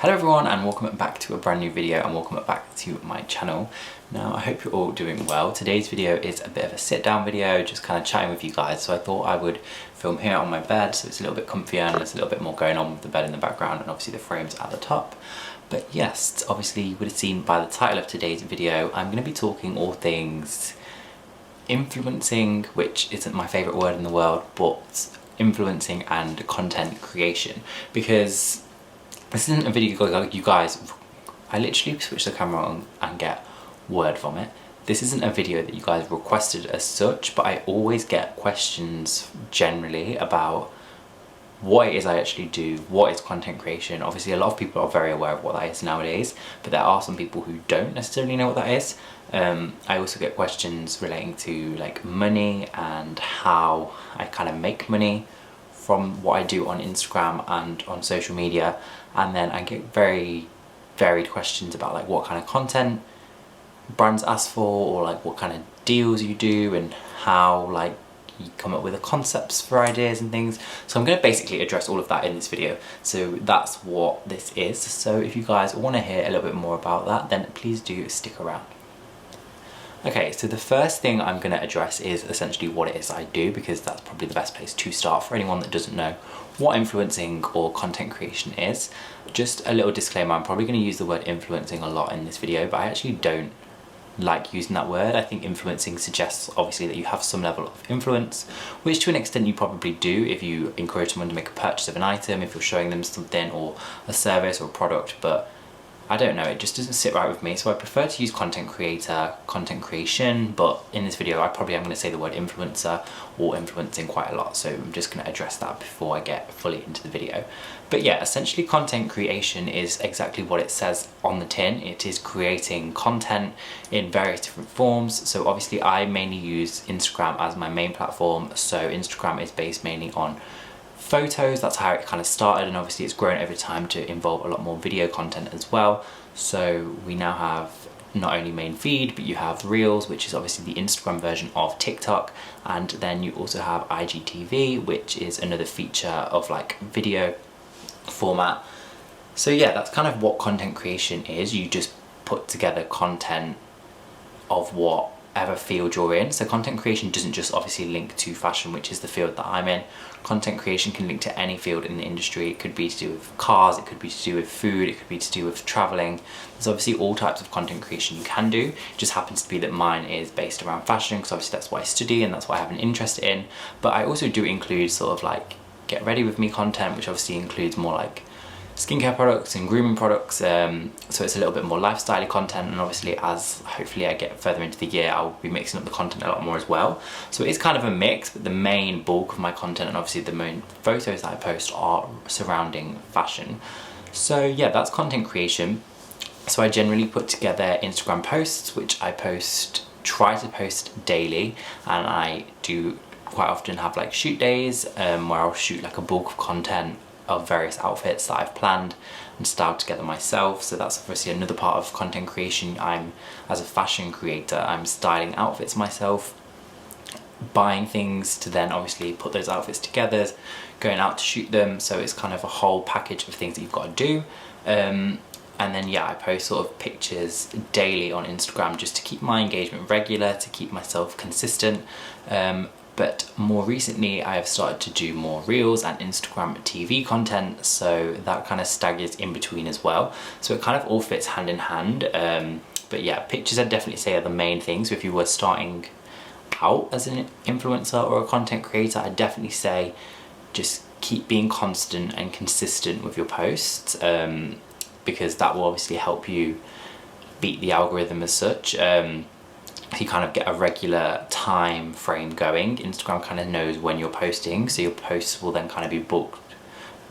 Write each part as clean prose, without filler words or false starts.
Hello everyone and welcome back to a brand new video and welcome back to my channel. Now I hope you're all doing well. Today's video is a bit of a sit down video, just kind of chatting with you guys. So I thought I would film here on my bed so it's a little bit comfier and there's a little bit more going on with the bed in the background and obviously the frames at the top. But yes, obviously you would have seen by the title of today's video, I'm going to be talking all things influencing, which isn't my favourite word in the world, but influencing and content creation, because this isn't a video you guys, I literally switch the camera on and get word vomit. This isn't a video that you guys requested as such, but I always get questions generally about what it is I actually do, what is content creation. Obviously a lot of people are very aware of what that is nowadays, but there are some people who don't necessarily know what that is. I also get questions relating to like money and how I kind of make money from what I do on Instagram and on social media, and then I get very varied questions about like what kind of content brands ask for, or like what kind of deals you do and how like you come up with the concepts for ideas and things. So I'm going to basically address all of that in this video, so that's what this is. So if you guys want to hear a little bit more about that, then please do stick around. Okay, so the first thing I'm going to address is essentially what it is I do, because that's probably the best place to start for anyone that doesn't know what influencing or content creation is. Just a little disclaimer, I'm probably going to use the word influencing a lot in this video, but I actually don't like using that word. I think influencing suggests obviously that you have some level of influence, which to an extent you probably do if you encourage someone to make a purchase of an item, if you're showing them something or a service or a product, but I don't know, it just doesn't sit right with me, so I prefer to use content creator, content creation, but in this video I probably am going to say the word influencer or influencing quite a lot, so I'm just going to address that before I get fully into the video. But yeah, essentially content creation is exactly what it says on the tin. It is creating content in various different forms. So obviously I mainly use Instagram as my main platform, so Instagram is based mainly on photos. That's how it kind of started, and obviously it's grown over time to involve a lot more video content as well. So we now have not only main feed, but you have Reels, which is obviously the Instagram version of TikTok, and then you also have IGTV, which is another feature of like video format. So yeah, that's kind of what content creation is. You just put together content of whatever field you're in. So content creation doesn't just obviously link to fashion, which is the field that I'm in. Content creation can link to any field in the industry. It could be to do with cars, it could be to do with food, it could be to do with traveling. There's obviously all types of content creation you can do. It just happens to be that mine is based around fashion, because obviously that's what I study and that's what I have an interest in. But I also do include sort of like get ready with me content, which obviously includes more like skincare products and grooming products, so it's a little bit more lifestyle content, and obviously as hopefully I get further into the year I'll be mixing up the content a lot more as well. So it is kind of a mix, but the main bulk of my content and obviously the main photos that I post are surrounding fashion. So yeah, that's content creation. So I generally put together Instagram posts, which I try to post daily, and I do quite often have like shoot days where I'll shoot like a bulk of content of various outfits that I've planned and styled together myself. So that's obviously another part of content creation. As a fashion creator, I'm styling outfits myself, buying things to then obviously put those outfits together, going out to shoot them. So it's kind of a whole package of things that you've got to do. And then yeah, I post sort of pictures daily on Instagram just to keep my engagement regular, to keep myself consistent. But more recently I have started to do more Reels and Instagram TV content, so that kind of staggers in between as well. So it kind of all fits hand in hand. But yeah, pictures I'd definitely say are the main things. So if you were starting out as an influencer or a content creator, I'd definitely say just keep being constant and consistent with your posts, because that will obviously help you beat the algorithm as such. You kind of get a regular time frame going. Instagram kind of knows when you're posting, so your posts will then kind of be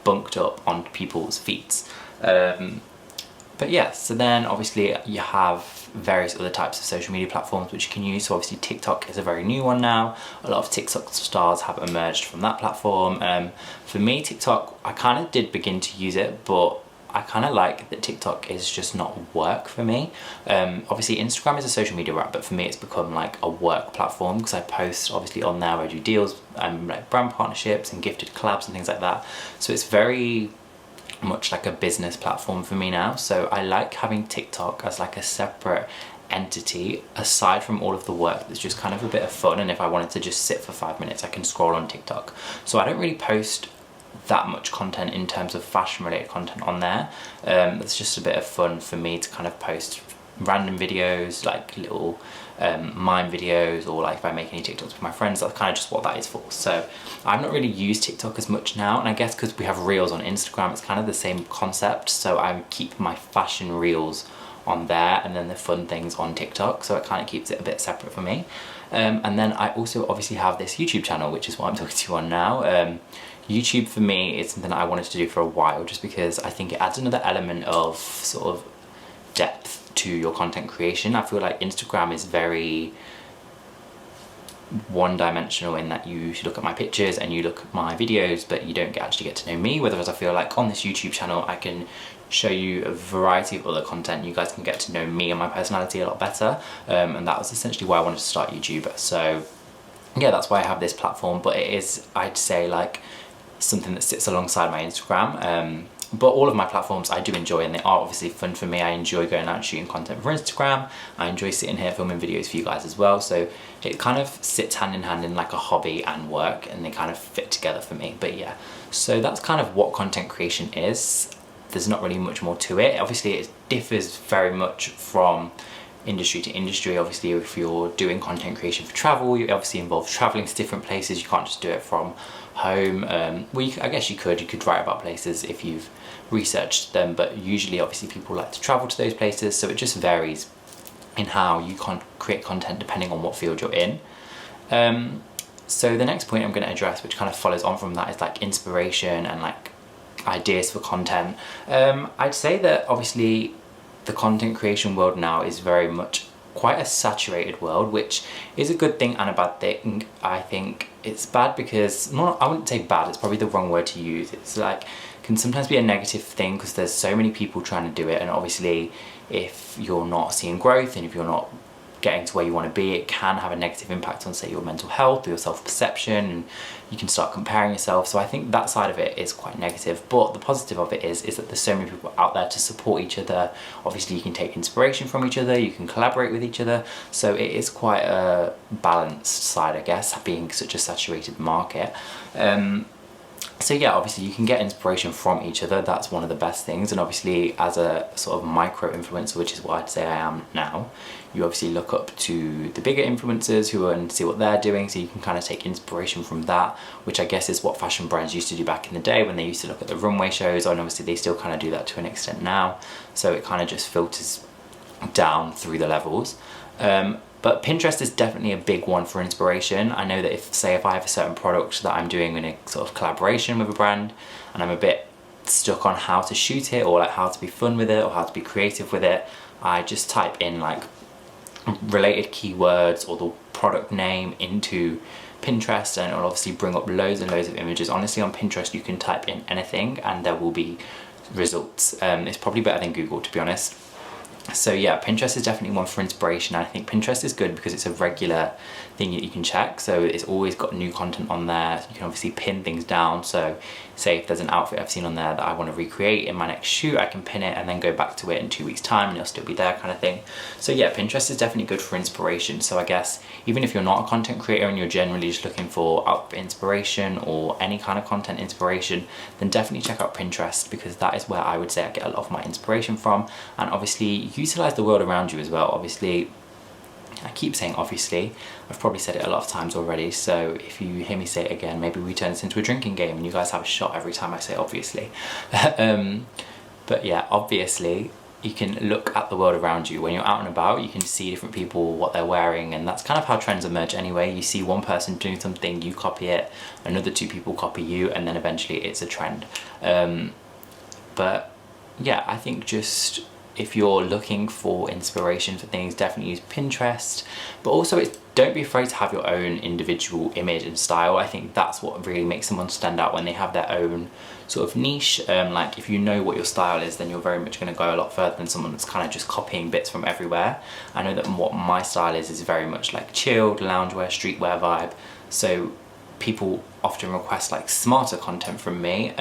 bunked up on people's feeds. But yeah, so then obviously you have various other types of social media platforms which you can use. So obviously TikTok is a very new one now. A lot of TikTok stars have emerged from that platform. For me, TikTok, I kind of did begin to use it, but I kind of like that TikTok is just not work for me. Obviously Instagram is a social media app, but for me it's become like a work platform, because I post obviously on there, I do deals and like brand partnerships and gifted collabs and things like that. So it's very much like a business platform for me now. So I like having TikTok as like a separate entity aside from all of the work that's just kind of a bit of fun, and if I wanted to just sit for 5 minutes I can scroll on TikTok. So I don't really post that much content in terms of fashion related content on there. It's just a bit of fun for me to kind of post random videos, like little mime videos, or like if I make any TikToks with my friends, that's kind of just what that is for. So I've not really used TikTok as much now, and I guess because we have reels on Instagram, it's kind of the same concept. So I keep my fashion reels on there and then the fun things on TikTok, so it kind of keeps it a bit separate for me. And then I also obviously have this YouTube channel, which is what I'm talking to you on now. YouTube for me is something that I wanted to do for a while, just because I think it adds another element of sort of depth to your content creation. I feel like Instagram is very one-dimensional in that you look at my pictures and you look at my videos, but you don't actually get to know me. Whereas I feel like on this YouTube channel I can show you a variety of other content. You guys can get to know me and my personality a lot better, and that was essentially why I wanted to start YouTube. So yeah, that's why I have this platform, but it is, I'd say, like something that sits alongside my Instagram. But all of my platforms I do enjoy, and they are obviously fun for me. I enjoy going out and shooting content for Instagram. I enjoy sitting here filming videos for you guys as well. So it kind of sits hand in hand in like a hobby and work, and they kind of fit together for me. But yeah, so that's kind of what content creation is. There's not really much more to it. Obviously it differs very much from industry to industry. Obviously if you're doing content creation for travel, it obviously involves traveling to different places. You can't just do it from home. Well, I guess you could write about places if you've researched them, but usually obviously people like to travel to those places, so it just varies in how you create content depending on what field you're in. So the next point I'm going to address, which kind of follows on from that, is like inspiration and like ideas for content. I'd say that obviously the content creation world now is very much quite a saturated world, which is a good thing and a bad thing. I think it's bad because, I wouldn't say bad, it's probably the wrong word to use. It's like, can sometimes be a negative thing because there's so many people trying to do it, and obviously if you're not seeing growth and if you're not getting to where you want to be, it can have a negative impact on, say, your mental health or your self-perception, and you can start comparing yourself. So I think that side of it is quite negative, but the positive of it is that there's so many people out there to support each other. Obviously you can take inspiration from each other, you can collaborate with each other, so it is quite a balanced side, I guess, being such a saturated market. So yeah, obviously you can get inspiration from each other, that's one of the best things, and obviously as a sort of micro influencer, which is what I'd say I am now, you obviously look up to the bigger influencers who are, and see what they're doing, so you can kind of take inspiration from that, which I guess is what fashion brands used to do back in the day when they used to look at the runway shows, and obviously they still kind of do that to an extent now, so it kind of just filters down through the levels. But Pinterest is definitely a big one for inspiration. I know that if I have a certain product that I'm doing in a sort of collaboration with a brand and I'm a bit stuck on how to shoot it, or like how to be fun with it, or how to be creative with it, I just type in like related keywords or the product name into Pinterest, and it'll obviously bring up loads and loads of images. Honestly, on Pinterest you can type in anything and there will be results. It's probably better than Google, to be honest. So yeah, Pinterest is definitely one for inspiration. I think Pinterest is good because it's a regular thing that you can check, so it's always got new content on there. You can obviously pin things down, so say if there's an outfit I've seen on there that I want to recreate in my next shoot, I can pin it and then go back to it in 2 weeks time and it'll still be there, kind of thing. So yeah, Pinterest is definitely good for inspiration. So I guess even if you're not a content creator and you're generally just looking for outfit inspiration or any kind of content inspiration, then definitely check out Pinterest, because that is where I would say I get a lot of my inspiration from. And obviously utilize the world around you as well. Obviously, I keep saying obviously, I've probably said it a lot of times already, so if you hear me say it again, maybe we turn this into a drinking game and you guys have a shot every time I say obviously. But yeah, obviously you can look at the world around you. When you're out and about, you can see different people, what they're wearing, and that's kind of how trends emerge anyway. You see one person doing something, you copy it, another 2 people copy you, and then eventually it's a trend. But yeah, I think just if you're looking for inspiration for things, definitely use Pinterest. But also, don't be afraid to have your own individual image and style. I think that's what really makes someone stand out, when they have their own sort of niche. Like if you know what your style is, then you're very much going to go a lot further than someone that's kind of just copying bits from everywhere. I know that what my style is very much like chilled, loungewear, streetwear vibe. So people often request like smarter content from me,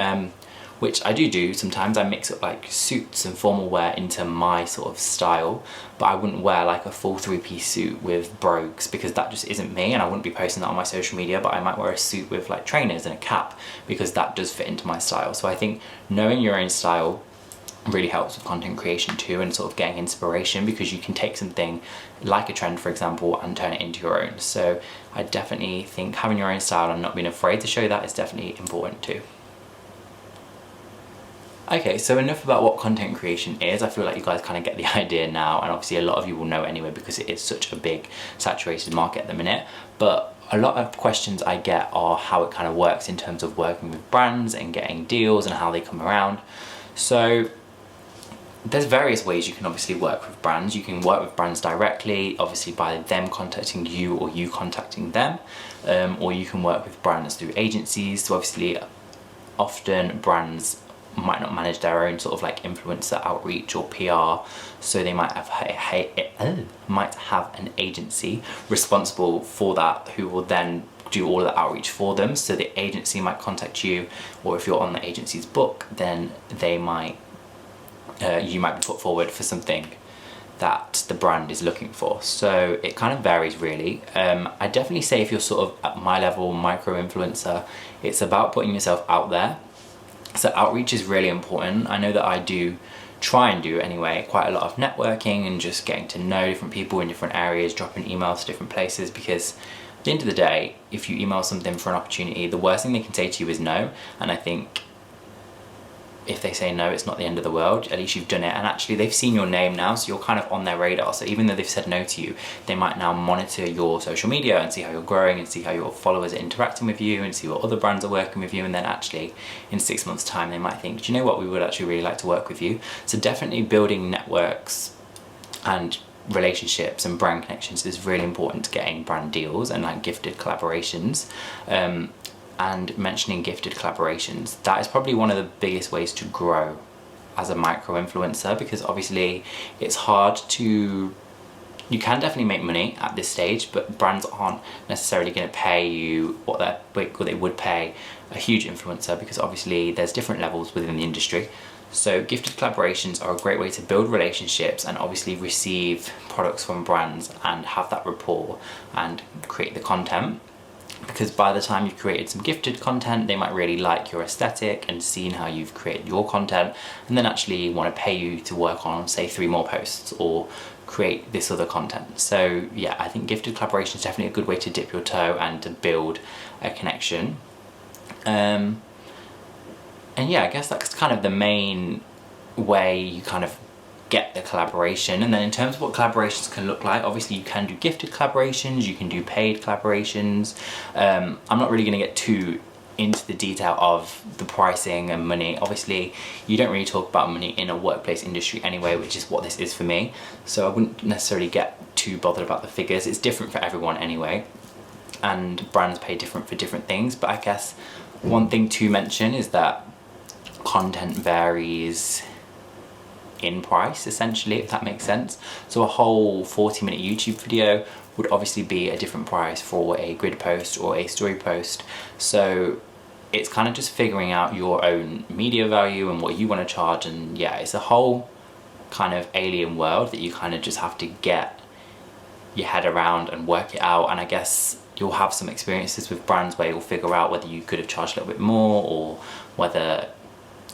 which I do sometimes. I mix up like suits and formal wear into my sort of style, but I wouldn't wear like a full three-piece suit with brogues because that just isn't me, and I wouldn't be posting that on my social media. But I might wear a suit with like trainers and a cap because that does fit into my style. So I think knowing your own style really helps with content creation too, and sort of getting inspiration, because you can take something like a trend, for example, and turn it into your own. So I definitely think having your own style and not being afraid to show that is definitely important too. Okay, so enough about what content creation is. I feel like you guys kind of get the idea now, and obviously a lot of you will know anyway because it is such a big saturated market at the minute. But a lot of questions I get are how it kind of works in terms of working with brands and getting deals and how they come around. So there's various ways you can obviously work with brands. You can work with brands directly, obviously by them contacting you or you contacting them, or you can work with brands through agencies. So obviously often brands might not manage their own sort of like influencer outreach or PR, so they might have an agency responsible for that who will then do all of the outreach for them. So the agency might contact you, or if you're on the agency's book, then they might you might be put forward for something that the brand is looking for. So it kind of varies really. I definitely say if you're sort of at my level, micro influencer, it's about putting yourself out there. So outreach is really important. I know that I do try and do anyway quite a lot of networking and just getting to know different people in different areas, dropping emails to different places, because at the end of the day, if you email something for an opportunity, the worst thing they can say to you is no. And I think if they say no, it's not the end of the world. At least you've done it, and actually they've seen your name now, so you're kind of on their radar. So even though they've said no to you, they might now monitor your social media and see how you're growing and see how your followers are interacting with you and see what other brands are working with you, and then actually in 6 months time they might think, do you know what, we would actually really like to work with you. So definitely building networks and relationships and brand connections is really important to getting brand deals and like gifted collaborations. And mentioning gifted collaborations, that is probably one of the biggest ways to grow as a micro influencer, because obviously it's hard to, you can definitely make money at this stage, but brands aren't necessarily going to pay you what they would pay a huge influencer, because obviously there's different levels within the industry. So gifted collaborations are a great way to build relationships and obviously receive products from brands and have that rapport and create the content. Because by the time you've created some gifted content, they might really like your aesthetic and seen how you've created your content, and then actually want to pay you to work on, say, 3 more posts or create this other content. So yeah, I think gifted collaboration is definitely a good way to dip your toe and to build a connection. And yeah, I guess that's kind of the main way you kind of get the collaboration. And then in terms of what collaborations can look like, obviously you can do gifted collaborations, you can do paid collaborations. I'm not really going to get too into the detail of the pricing and money. Obviously you don't really talk about money in a workplace industry anyway, which is what this is for me, so I wouldn't necessarily get too bothered about the figures. It's different for everyone anyway, and brands pay different for different things. But I guess one thing to mention is that content varies in price, essentially, if that makes sense. So a whole 40-minute YouTube video would obviously be a different price for a grid post or a story post. So it's kind of just figuring out your own media value and what you want to charge. And yeah, it's a whole kind of alien world that you kind of just have to get your head around and work it out. And I guess you'll have some experiences with brands where you'll figure out whether you could have charged a little bit more, or whether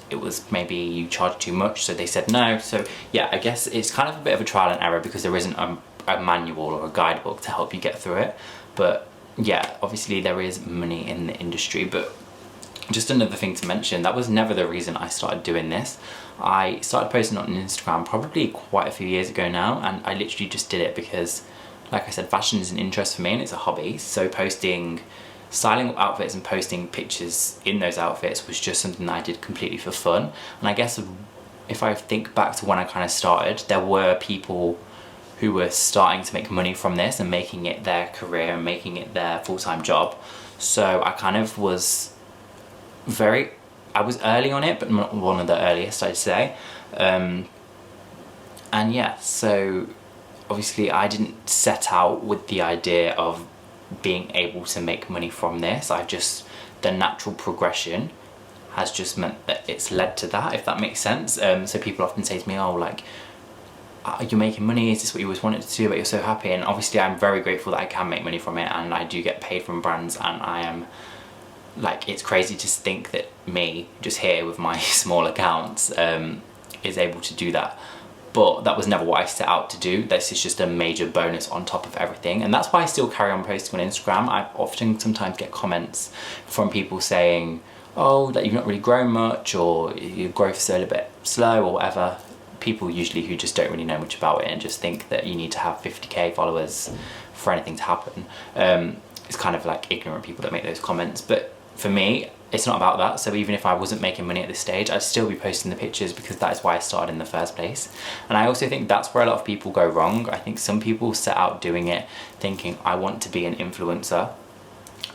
it was maybe you charged too much, so they said no. So yeah, I guess it's kind of a bit of a trial and error, because there isn't a manual or a guidebook to help you get through it. But yeah, obviously there is money in the industry. But just another thing to mention, that was never the reason I started doing this. I started posting on Instagram probably quite a few years ago now, and I literally just did it because, like I said, fashion is an interest for me and it's a hobby. So styling up outfits and posting pictures in those outfits was just something that I did completely for fun. And I guess if I think back to when I kind of started, there were people who were starting to make money from this and making it their career and making it their full-time job. So I kind of was I was early on it, but not one of the earliest, I'd say. And yeah, so obviously I didn't set out with the idea of being able to make money from this. The natural progression has just meant that it's led to that, if that makes sense. So people often say to me, oh, like, you're making money, is this what you always wanted to do, but you're so happy? And obviously I'm very grateful that I can make money from it, and I do get paid from brands, and I am, like, it's crazy to think that me, just here with my small accounts, is able to do that. But that was never what I set out to do. This is just a major bonus on top of everything. And that's why I still carry on posting on Instagram. I often sometimes get comments from people saying, oh, that you've not really grown much, or your growth's a little bit slow, or whatever. People usually who just don't really know much about it and just think that you need to have 50k followers for anything to happen. It's kind of like ignorant people that make those comments. But for me, it's not about that. So even if I wasn't making money at this stage, I'd still be posting the pictures, because that is why I started in the first place. And I also think that's where a lot of people go wrong. I think some people set out doing it thinking, I want to be an influencer,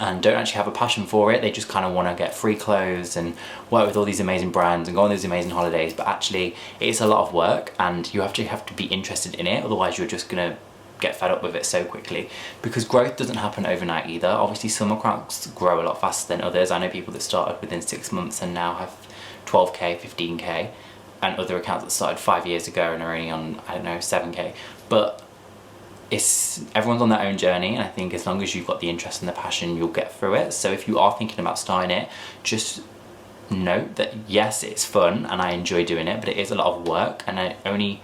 and don't actually have a passion for it. They just kind of want to get free clothes and work with all these amazing brands and go on these amazing holidays. But actually it's a lot of work, and you have to be interested in it. Otherwise you're just gonna get fed up with it so quickly, because growth doesn't happen overnight either. Obviously some accounts grow a lot faster than others. I know people that started within 6 months and now have 12k, 15k, and other accounts that started 5 years ago and are only on, I don't know, 7k. But everyone's on their own journey, and I think as long as you've got the interest and the passion, you'll get through it. So if you are thinking about starting it, just note that yes, it's fun and I enjoy doing it, but it is a lot of work, and I only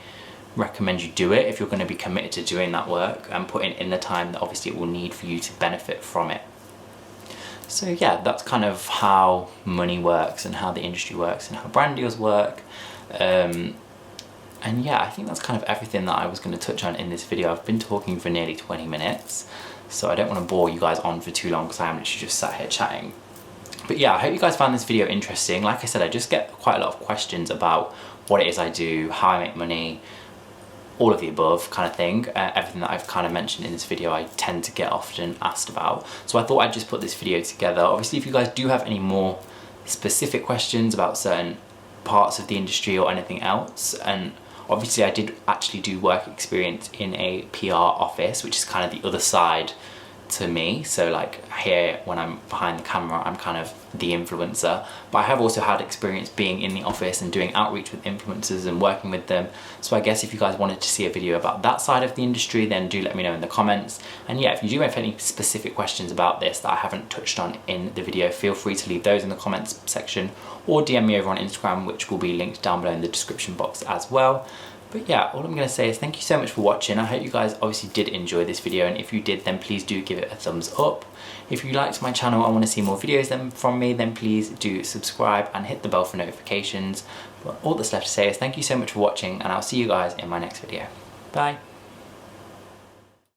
recommend you do it if you're going to be committed to doing that work and putting in the time that obviously it will need for you to benefit from it. So yeah, that's kind of how money works and how the industry works and how brand deals work. And yeah, I think that's kind of everything that I was going to touch on in this video. I've been talking for nearly 20 minutes, so I don't want to bore you guys on for too long, because I am literally just sat here chatting. But yeah, I hope you guys found this video interesting. Like I said, I just get quite a lot of questions about what it is I do, how I make money, all of the above kind of thing. Everything that I've kind of mentioned in this video I tend to get often asked about. So I thought I'd just put this video together. Obviously if you guys do have any more specific questions about certain parts of the industry or anything else, and obviously I did actually do work experience in a PR office, which is kind of the other side to me. So like here, when I'm behind the camera, I'm kind of the influencer, but I have also had experience being in the office and doing outreach with influencers and working with them. So I guess if you guys wanted to see a video about that side of the industry, then do let me know in the comments. And yeah, if you do have any specific questions about this that I haven't touched on in the video, feel free to leave those in the comments section, or DM me over on Instagram, which will be linked down below in the description box as well. But yeah, all I'm going to say is thank you so much for watching. I hope you guys obviously did enjoy this video, and if you did, then please do give it a thumbs up. If you liked my channel and want to see more videos from me, then please do subscribe and hit the bell for notifications. But all that's left to say is thank you so much for watching, and I'll see you guys in my next video. Bye.